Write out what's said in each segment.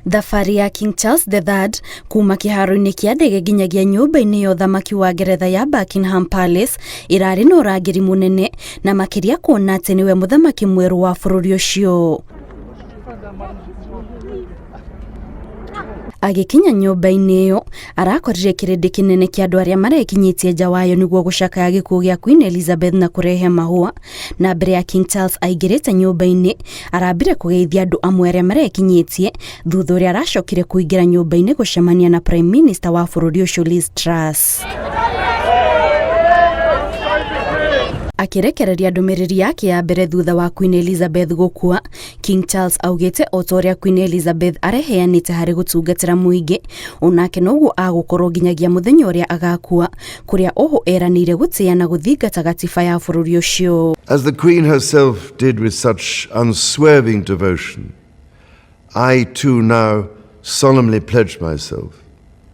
Thabarĩ ya King Charles III kuuma kĩharo-inĩ kĩa ndege nginyagia nyũmba-inĩ ya ũthamaki wa Ngeretha ya Buckingham Palace ĩrarĩ na ũrangĩri mũnene na makĩria kuona atĩ nĩwe mũthamaki mwerũ wa bũrũri ũcio. Agĩkinya nyũmba-inĩ ĩyo arakorire kĩrĩndĩ kĩnene kĩa andũ arĩa marekinyĩtie nja wayo nĩguo gũcakaya gĩkuũ gĩa Queen Elizabeth na kũrehe mahũa, na mbere ya King Charles aingĩrĩte nyũmba-inĩ arambire kũgeithia andũ amwe arĩa marekinyĩtie thutha ũrĩa aracokire kũingĩra nyũmba-inĩ gũcemania na Prime Minister wa bũrũri ũcio Liz Truss. Akirekereria ndũmĩrĩri yake ya mbere thutha wa Queen Elizabeth gũkua, King Charles augĩte o ta ũrĩa Queen Elizabeth areheanĩte harĩ gũtungatĩra mũingĩ, onake noguo agũkorwo nginyagia mũthenya ũrĩa agakua, kũrĩa oho eranĩire gũtĩĩa na gũthingata gatiba ya bũrũri ũcio. As the Queen herself did with such unswerving devotion, I too now solemnly pledge myself,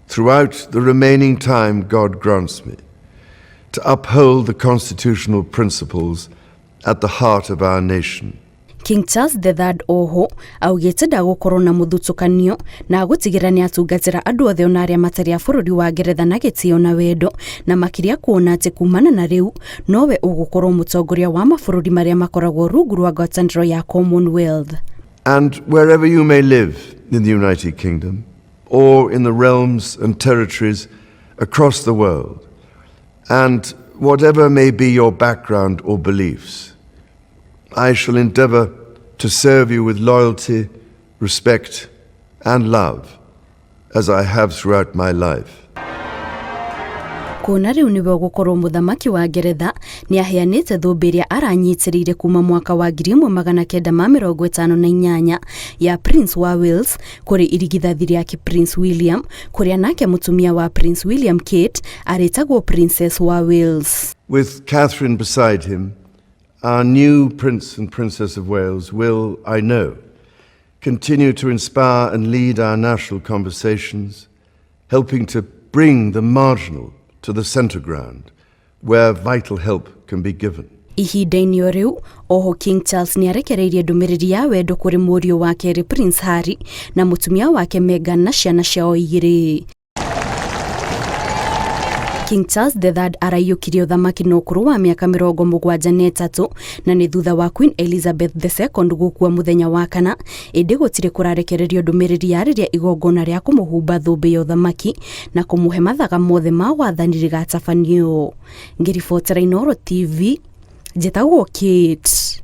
throughout the remaining time God grants me, to uphold the constitutional principles at the heart of our nation. King Charles III oho augĩte ndagũkorwo na mũthutũkanio na agũtigĩra nĩ atungatĩra andũ othe ona arĩa matarĩ a bũrũri wa Ngeretha na gĩtĩo na wendo, na makĩria kuona atĩ kumana na rĩu nowe ũgũkorwo mũtongoria wa mabũrũri marĩa makoragwo rungu rwa ngwatanĩro ya Commonwealth. And wherever you may live in the United Kingdom or in the realms and territories across the world, and whatever may be your background or beliefs, I shall endeavour to serve you with loyalty, respect, and love, as I have throughout my life. Kuona rĩu nĩwe gũkorwo mũthamaki wa Ngeretha nĩ aheanĩte thũmbĩ ĩrĩa aranyitĩrĩire kuma mwaka wa 1958 ya Prince wa Wales kũrĩ irigithathi rĩake Prince William, kũrĩa nake mũtumia wa Prince William Kate arĩtagwo Princess wa Wales. With Catherine beside him, our new Prince and Princess of Wales will, I know, continue to inspire and lead our national conversations, helping to bring the marginal to the centre ground, where vital help can be given. Ihinda-inĩ o rĩu, oho King Charles nĩ arekereirie ndũmĩrĩri ya wendo kũrĩ mũriũ wa kerĩ Prince Harry na mũtumia wake Meghan na ciana ciao igĩrĩ. King Charles III araiyũkirie ũthamaki na ũkũrũ wa mĩaka 73 na nĩ thutha wa Queen Elizabeth II gũkua mũthenya wa kana, ĩndĩ gũtirĩ kũrarekererio ndũmĩrĩri yarĩrĩa igongona rĩa kũmũhumba thũmbĩ ya ũthamaki na kũmũhe mathaga mothe ma wathani rĩgatabanio. Ngĩribotera Inooro TV, njĩtagwo Kate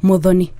Muthoni.